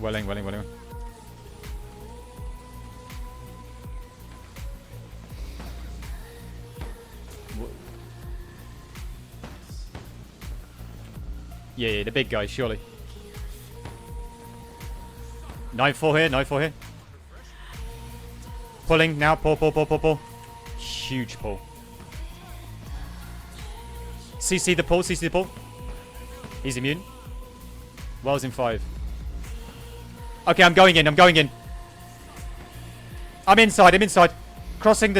Welling, welling, welling. Yeah, the big guy, surely. 9-4 here, 9-4 here. Pulling now, pull. Huge pull. CC the pull, CC the pull. He's immune. Wells in 5. Okay, I'm going in. I'm inside. Crossing.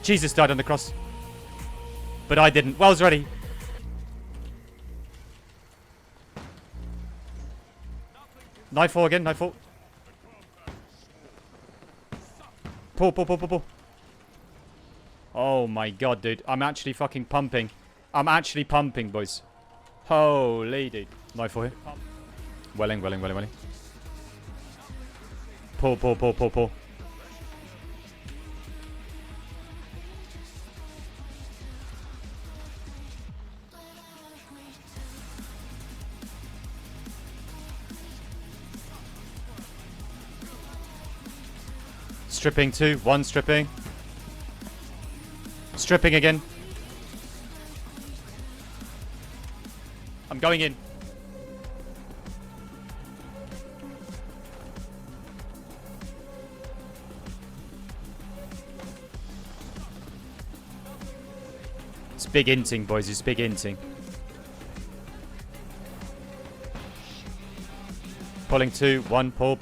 Jesus died on the cross. But I didn't. Wells ready. Knife 4 again, knife 4. Pull. Oh my god, dude. I'm actually fucking pumping. Boys. Holy dude. Knife 4 here. Welling. Pull. Stripping 2, 1 stripping. Stripping again. I'm going in. It's big inting, boys. It's big inting. Pulling 2, 1, pull.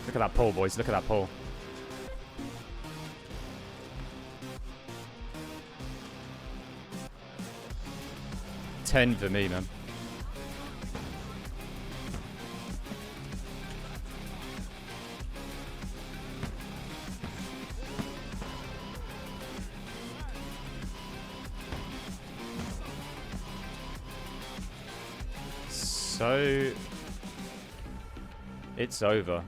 Look at that pull, boys. Look at that pull. $10 for me, man. So it's over.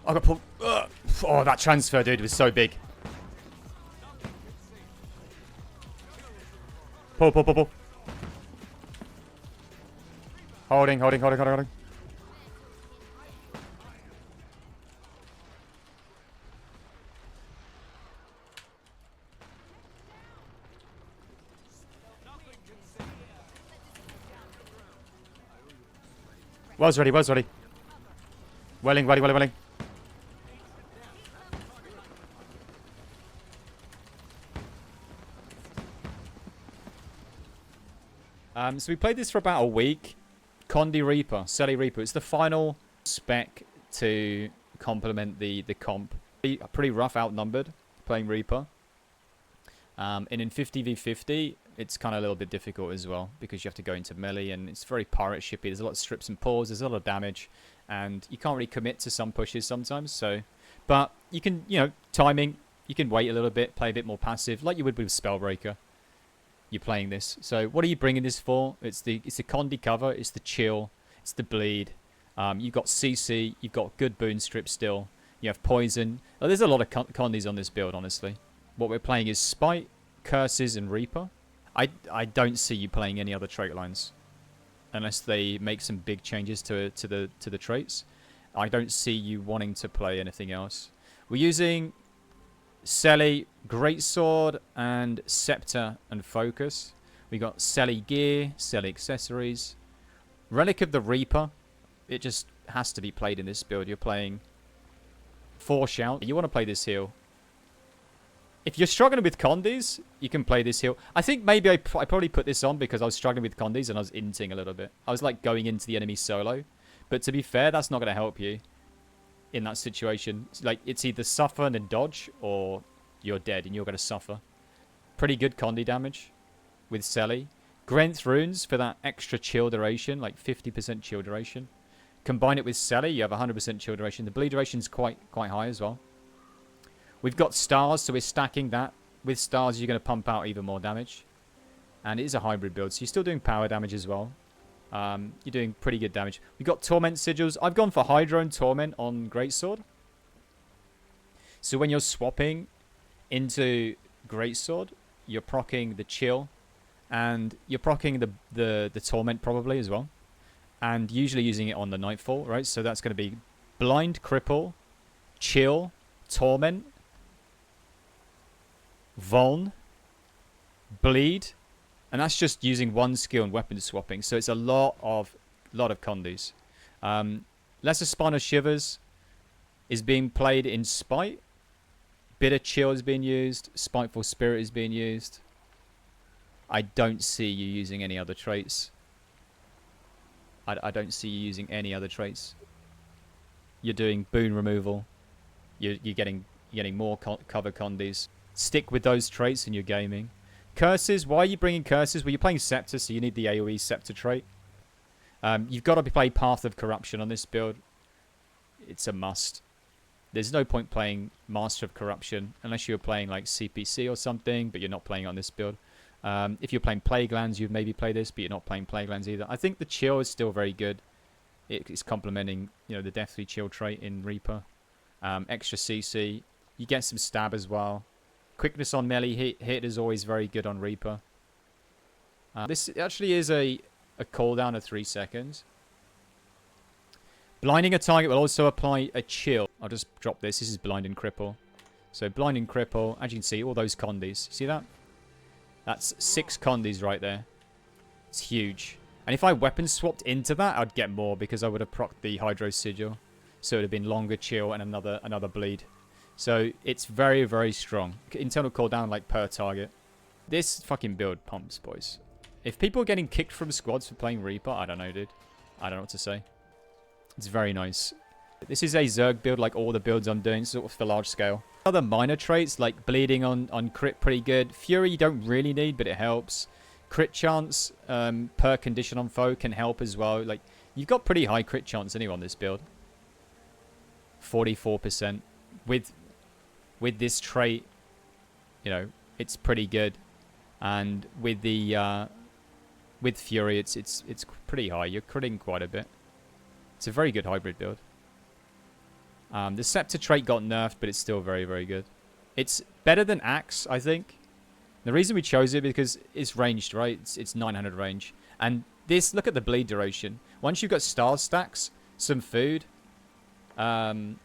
I got pulled. Oh, that transfer, dude, was so big. Pull. Holding. Was ready. Welling. So we played this for about a week. 𝐒𝐑 Reaper, 𝐒𝐔𝐅𝐅𝐄𝐑. It's the final spec to complement the comp. Pretty rough outnumbered playing Reaper. And in 50v50, it's kind of a little bit difficult as well because you have to go into melee and it's very pirate shippy. There's a lot of strips and pulls, there's a lot of damage, and you can't really commit to some pushes sometimes. So, but you can, timing. You can wait a little bit, play a bit more passive, like you would with Spellbreaker. You're playing this. So what are you bringing this for? It's the 𝐒𝐔𝐅𝐅𝐄𝐑 cover. It's the chill. It's the bleed. You've got CC. You've got good boon strip still. You have poison. Oh, there's a lot of 𝐒𝐑s on this build, honestly. What we're playing is Spite, Curses, and Reaper. I don't see you playing any other trait lines unless they make some big changes to the traits. I don't see you wanting to play anything else. We're using 𝐒𝐔𝐅𝐼, Greatsword, and Scepter and Focus. We got 𝐒𝐔𝐅𝐼 gear, 𝐒𝐔𝐅𝐼 accessories. Relic of the Reaper. It just has to be played in this build. You're playing 4 shout. You want to play this heal. If you're struggling with 𝐒𝐑s, you can play this heal. I think maybe I probably put this on because I was struggling with 𝐒𝐑s and I was inting a little bit. I was like going into the enemy solo. But to be fair, that's not going to help you in that situation. Like, it's either suffer and then dodge, or you're dead and you're going to suffer. Pretty good 𝐒𝐑 damage with 𝐒𝐅𝐼. Grenth runes for that extra chill duration, like 50% chill duration. Combine it with 𝐒𝐅𝐼, you have 100% chill duration. The bleed duration is quite high as well. We've got stars, so we're stacking that. With stars, you're going to pump out even more damage. And it is a hybrid build, so you're still doing power damage as well. You're doing pretty good damage. We've got Torment Sigils. I've gone for Hydro and Torment on Greatsword. So when you're swapping into Greatsword, you're proccing the Chill. And you're proccing the Torment probably as well. And usually using it on the Nightfall, right? So that's going to be Blind, Cripple, Chill, Torment, Vuln, Bleed. And that's just using one skill and weapon swapping. So it's a lot of condies. Lesser Spinal Shivers is being played in Spite. Bitter Chill is being used. Spiteful Spirit is being used. I don't see you using any other traits. I don't see you using any other traits. You're doing boon removal. You're getting more cover condies. Stick with those traits in your gaming. Curses. Why are you bringing curses? Well, you're playing Scepter, so you need the AoE Scepter trait. You've got to play Path of Corruption on this build. It's a must. There's no point playing Master of Corruption unless you're playing like CPC or something, but you're not playing on this build. If you're playing Plaguelands, you'd maybe play this, but you're not playing Plaguelands either. I think the Chill is still very good. It's complementing, you know, the Deathly Chill trait in Reaper. Extra CC. You get some stab as well. Quickness on melee hit is always very good on Reaper. This actually is a cooldown of 3 seconds. Blinding a target will also apply a chill. I'll just drop this. This is Blind and Cripple. So Blind and Cripple, as you can see, all those condies. See that? That's 6 condies right there. It's huge. And if I weapon swapped into that, I'd get more because I would have procced the Hydro Sigil. So it would have been longer chill and another bleed. So it's very, very strong. Internal cooldown like per target. This fucking build pumps, boys. If people are getting kicked from squads for playing Reaper, I don't know, dude. I don't know what to say. It's very nice. This is a Zerg build like all the builds I'm doing, sort of for large scale. Other minor traits like bleeding on crit, pretty good. Fury you don't really need, but it helps. Crit chance per condition on foe can help as well. Like, you've got pretty high crit chance anyway on this build. 44%. With this trait, you know, it's pretty good. And with the with Fury, it's pretty high. You're critting quite a bit. It's a very good hybrid build. The Scepter trait got nerfed, but it's still very, very good. It's better than Axe, I think. The reason we chose it because it's ranged, right? It's 900 range. And this, look at the bleed duration. Once you've got star stacks, some food, it's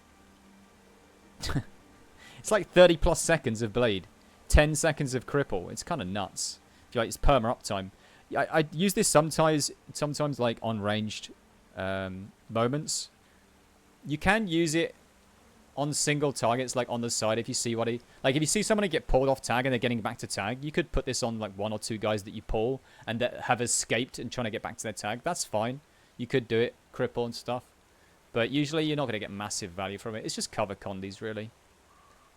like 30 plus seconds of bleed. 10 seconds of cripple. It's kind of nuts. Like, it's perma uptime. I use this sometimes like on ranged moments. You can use it on single targets, like on the side. If you see if you see someone get pulled off tag and they're getting back to tag, you could put this on like 1 or 2 guys that you pull and that have escaped and trying to get back to their tag. That's fine. You could do it, cripple and stuff, but usually you're not going to get massive value from it. It's just cover condies, really.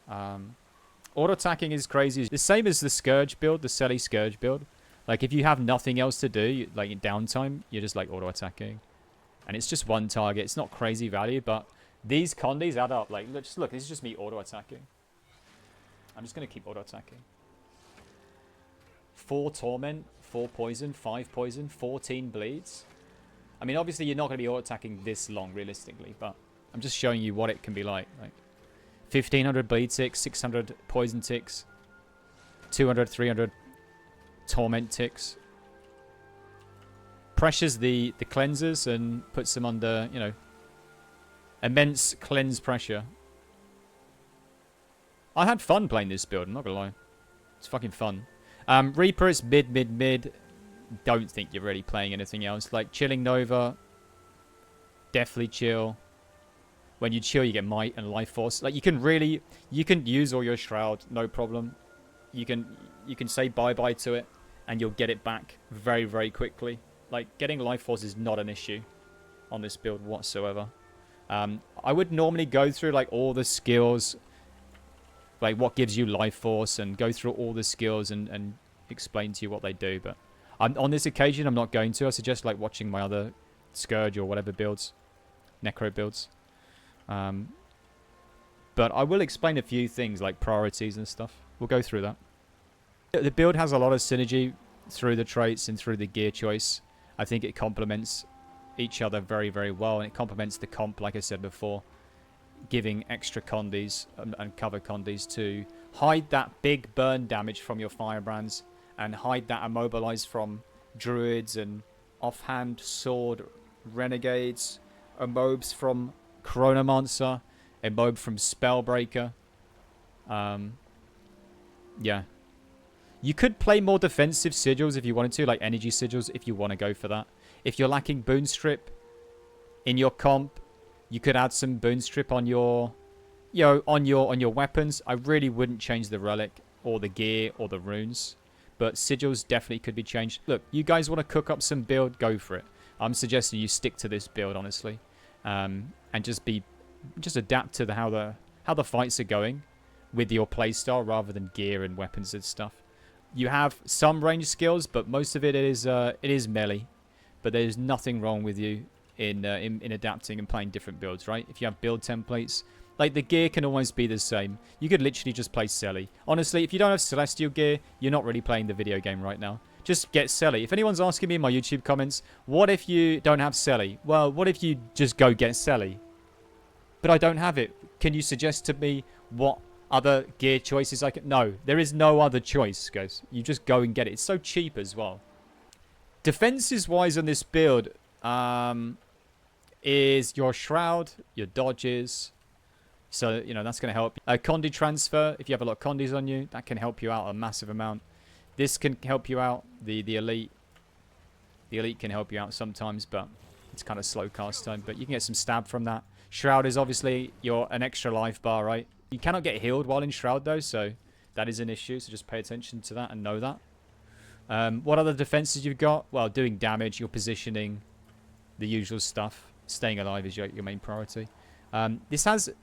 Auto attacking is crazy. The same as the Scourge build, the Selly Scourge build. Like, if you have nothing else to do, like in downtime, you're just like auto attacking. And it's just one target. It's not crazy value, but these condies add up. Like, just look, this is just me auto-attacking. I'm just going to keep auto-attacking. 4 Torment, 4 Poison, 5 Poison, 14 Bleeds. I mean, obviously, you're not going to be auto-attacking this long, realistically, but I'm just showing you what it can be like. 1,500 Bleed ticks, 600 Poison ticks, 200, 300 Torment ticks. Pressures the cleansers and puts them under, you know, immense cleanse pressure. I had fun playing this build, I'm not gonna lie. It's fucking fun. Reaper is mid. Don't think you're really playing anything else. Like Chilling Nova, Deathly Chill. When you chill, you get Might and Life Force. Like, you can use all your Shroud, no problem. You can say bye-bye to it, and you'll get it back very, very quickly. Like, getting Life Force is not an issue on this build whatsoever. I would normally go through, like, all the skills, like, what gives you Life Force, and go through all the skills and explain to you what they do. But on this occasion, I'm not going to. I suggest, like, watching my other Scourge or whatever builds, Necro builds. But I will explain a few things, like priorities and stuff. We'll go through that. The build has a lot of synergy through the traits and through the gear choice. I think it complements each other very, very well, and it complements the comp, like I said before, giving extra condies and cover condies to hide that big burn damage from your firebrands and hide that immobilize from druids and offhand sword renegades, immobes from chronomancer, immobe from spellbreaker. Yeah. You could play more defensive sigils if you wanted to, like energy sigils if you want to go for that. If you're lacking boon strip in your comp, you could add some boon strip on your, on your weapons. I really wouldn't change the relic or the gear or the runes, but sigils definitely could be changed. Look, you guys want to cook up some build, go for it. I'm suggesting you stick to this build, honestly, and just adapt to how the fights are going with your playstyle rather than gear and weapons and stuff. You have some range skills, but most of it is melee. But there's nothing wrong with you in adapting and playing different builds, right? If you have build templates, like the gear can always be the same. You could literally just play Selly. Honestly, if you don't have Celestial gear, you're not really playing the video game right now. Just get Selly. If anyone's asking me in my YouTube comments, what if you don't have Selly? Well, what if you just go get Selly? But I don't have it. Can you suggest to me what other gear choices I can... No, there is no other choice, guys. You just go and get it. It's so cheap as well. Defenses-wise on this build is your Shroud, your dodges. So, that's going to help. Condi transfer, if you have a lot of Condis on you, that can help you out a massive amount. This can help you out. The Elite. The Elite can help you out sometimes, but it's kind of slow cast time. But you can get some stab from that. Shroud is obviously an extra life bar, right? You cannot get healed while in Shroud, though, so that is an issue. So just pay attention to that and know that. What other defenses you've got? Well, doing damage, your positioning, the usual stuff. Staying alive is your main priority. This has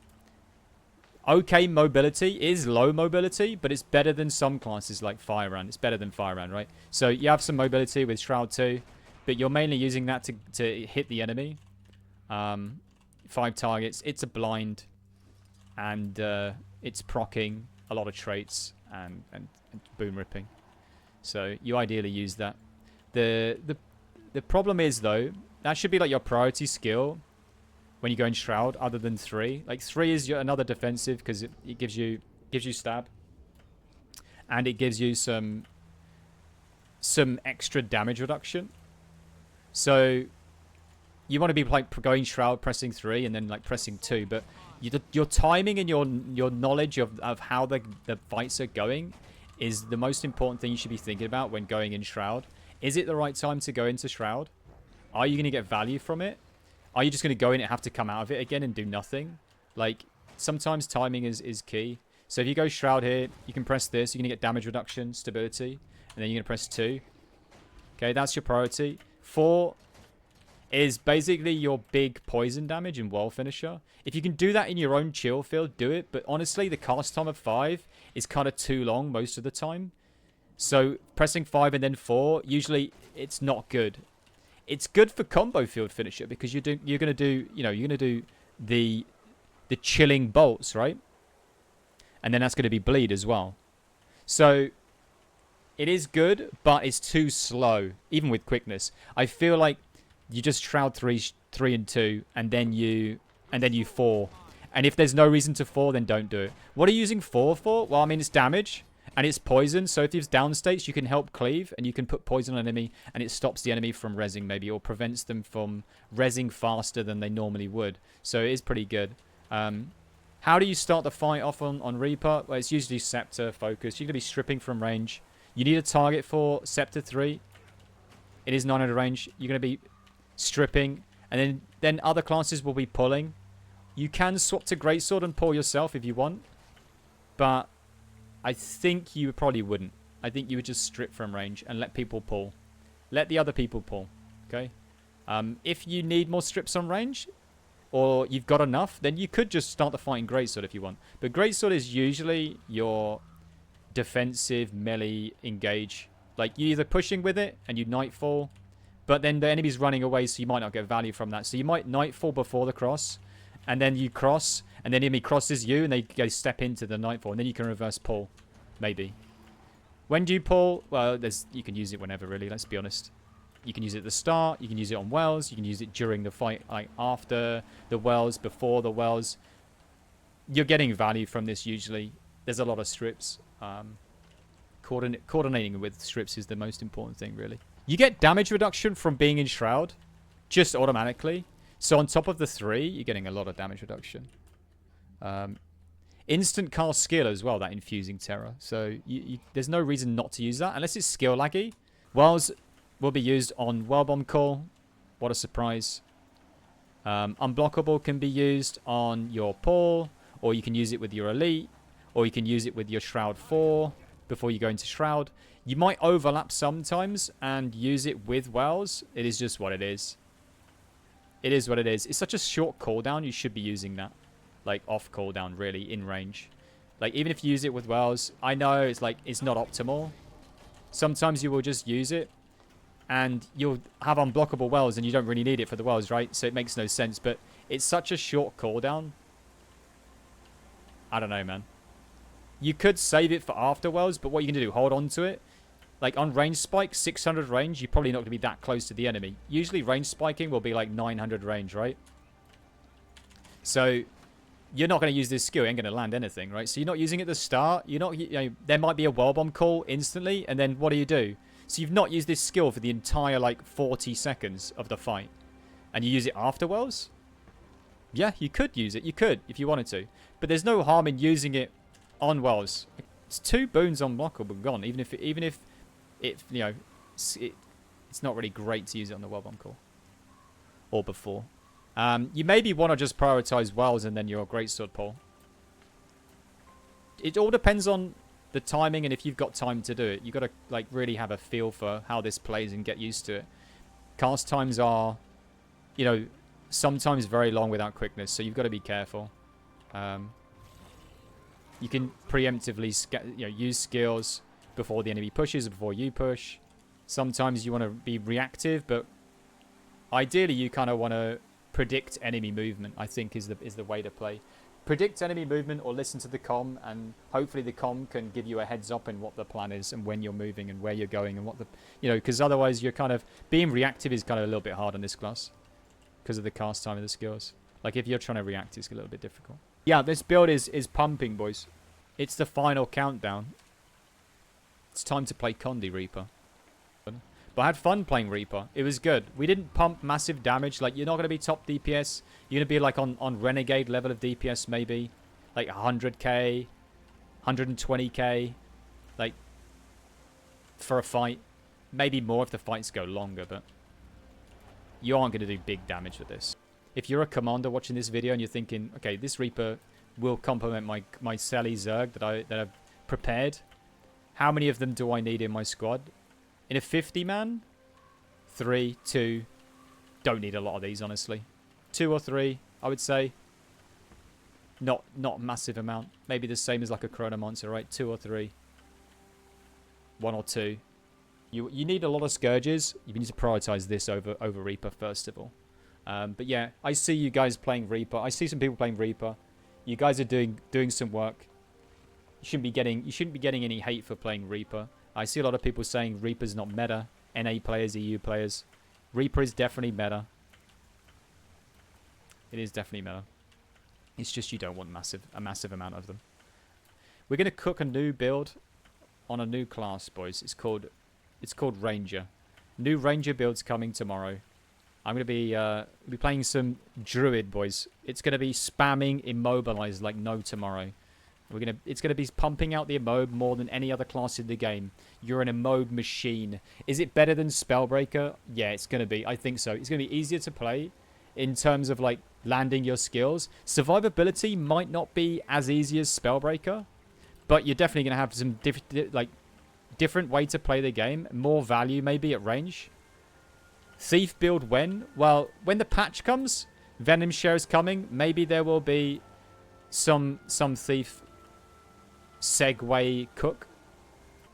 okay mobility. It is low mobility, but it's better than some classes like Firebrand. It's better than Firebrand, right? So you have some mobility with Shroud too, but you're mainly using that to hit the enemy. 5 targets. It's a blind. And it's proccing a lot of traits and boom ripping. So you ideally use that. The problem is, though, that should be like your priority skill when you go in Shroud, other than 3. Like 3 is another defensive because it gives you stab, and it gives you some extra damage reduction. So you want to be like going Shroud, pressing 3, and then like pressing 2, but your timing and your knowledge of how the fights are going is the most important thing you should be thinking about when going in Shroud. Is it the right time to go into Shroud? Are you going to get value from it? Are you just going to go in and have to come out of it again and do nothing? Like, sometimes timing is key. So if you go Shroud here, you can press this. You're going to get damage reduction, stability, and then you're going to press 2. Okay, that's your priority. 4 is basically your big poison damage and wall finisher. If you can do that in your own chill field, do it. But honestly, the cast time of 5 is kind of too long most of the time. So pressing 5 and then 4, usually it's not good. It's good for combo field finisher because you're gonna do the chilling bolts, right? And then that's gonna be bleed as well. So it is good, but it's too slow, even with quickness. I feel like you just Shroud 3 and 2, and then you 4. And if there's no reason to 4, then don't do it. What are you using 4 for? Well, I mean, it's damage, and it's poison. So if there's down states, you can help cleave, and you can put poison on an enemy, and it stops the enemy from rezzing maybe, or prevents them from rezzing faster than they normally would. So it is pretty good. How do you start the fight off on Reaper? Well, it's usually Scepter focus. You're going to be stripping from range. You need a target for Scepter 3. It is 900 range. You're going to be stripping, and then other classes will be pulling. You can swap to Greatsword and pull yourself if you want, but I think you probably wouldn't. I think you would just strip from range and let people pull. Let the other people pull, okay? If you need more strips on range, or you've got enough, then you could just start the fight in Greatsword if you want. But Greatsword is usually your defensive melee engage. Like, you're either pushing with it and you Nightfall, but then the enemy's running away, so you might not get value from that. So you might Nightfall before the cross, and then you cross, and then the enemy crosses you, and they step into the Nightfall, and then you can reverse pull, maybe. When do you pull? Well, you can use it whenever, really. Let's be honest. You can use it at the start. You can use it on wells. You can use it during the fight, like after the wells, before the wells. You're getting value from this usually. There's a lot of strips. Coordinating with strips is the most important thing, really. You get damage reduction from being in Shroud, just automatically. So on top of the 3, you're getting a lot of damage reduction. Instant cast skill as well, that infusing terror. So there's no reason not to use that unless it's skill laggy. Wells will be used on well bomb call. What a surprise. Unblockable can be used on your pull, or you can use it with your elite, or you can use it with your Shroud 4 before you go into Shroud. You might overlap sometimes and use it with wells. It is just what it is. It is what it is. It's such a short cooldown. You should be using that. Like off cooldown, really, in range. Like even if you use it with wells, I know it's like it's not optimal. Sometimes you will just use it and you'll have unblockable wells and you don't really need it for the wells, right? So it makes no sense, but it's such a short cooldown. I don't know, man. You could save it for after wells, but what you can do, hold on to it. Like on range spike, 600 range, you're probably not going to be that close to the enemy. Usually range spiking will be like 900 range, right? So you're not going to use this skill. You ain't going to land anything, right? So you're not using it at the start. You're not, you know, there might be a well bomb call instantly, and then what do? So you've not used this skill for the entire like 40 seconds of the fight, and you use it after wells. Yeah, you could use it. You could if you wanted to, but there's no harm in using it on wells. It's 2 boons unblockable gone. Even if it you know it's not really great to use it on the well bomb call or before. You maybe want to just prioritize wells and then your greatsword pull. It all depends on the timing and if you've got time to do it. You've got to like really have a feel for how this plays and get used to it. Cast times are, you know, sometimes very long without quickness, so you've got to be careful. You can preemptively use skills before the enemy pushes or before you push. Sometimes you want to be reactive, but ideally you kind of want to predict enemy movement, I think is the way to play. Predict enemy movement or listen to the comm, and hopefully the comm can give you a heads up in what the plan is and when you're moving and where you're going and what the, you know, because otherwise you're kind of being reactive is kind of a little bit hard on this class because of the cast time of the skills. Like if you're trying to react, it's a little bit difficult. Yeah, this build is pumping, boys. It's the final countdown. It's time to play 𝐒𝐑 Reaper. But I had fun playing Reaper. It was good. We didn't pump massive damage. Like, you're not going to be top DPS. You're going to be, like, on Renegade level of DPS, maybe. Like, 100k, 120k. Like, for a fight. Maybe more if the fights go longer, but you aren't going to do big damage with this. If you're a commander watching this video and you're thinking, okay, this Reaper will complement my 𝐒𝐔𝐅𝐅𝐄𝐑 Zerg that I've prepared. How many of them do I need in my squad? In a 50-man, 3, 2. Don't need a lot of these, honestly. 2 or 3, I would say. Not a massive amount. Maybe the same as like a Chronomancer, right? 2 or 3. 1 or 2. You need a lot of Scourges. You need to prioritize this over Reaper, first of all. But yeah, I see you guys playing Reaper. I see some people playing Reaper. You guys are doing some work. You shouldn't be getting any hate for playing Reaper. I see a lot of people saying Reaper's not meta. NA players, EU players. Reaper is definitely meta. It is definitely meta. It's just you don't want a massive amount of them. We're going to cook a new build on a new class, boys. It's called Ranger. New Ranger build's coming tomorrow. I'm going to be playing some Druid, boys. It's going to be spamming Immobilize like no tomorrow. It's going to be pumping out the Immob more than any other class in the game. You're an Immob machine. Is it better than Spellbreaker? Yeah, it's going to be. I think so. It's going to be easier to play in terms of like landing your skills. Survivability might not be as easy as Spellbreaker, but you're definitely going to have some different way to play the game. More value maybe at range. Thief build when? Well, when the patch comes, Venom Share is coming. Maybe there will be some Thief segue cook.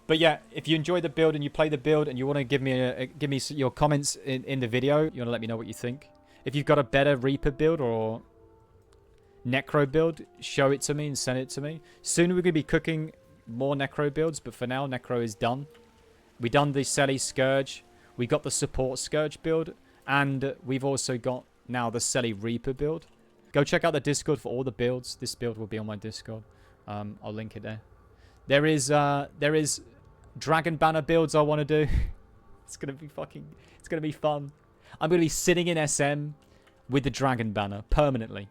But yeah, if you enjoy the build and you play the build and you want to give me your comments in the video, you want to let me know what you think. If you've got a better Reaper build or Necro build, show it to me and send it to me. Soon we're going to be cooking more Necro builds, but for now, Necro is done. We done the Selly Scourge. We got the support Scourge build. And we've also got now the Selly Reaper build. Go check out the Discord for all the builds. This build will be on my Discord. I'll link it there. There is Dragon Banner builds I want to do. It's going to be fun. I'm going to be sitting in SM with the Dragon Banner permanently.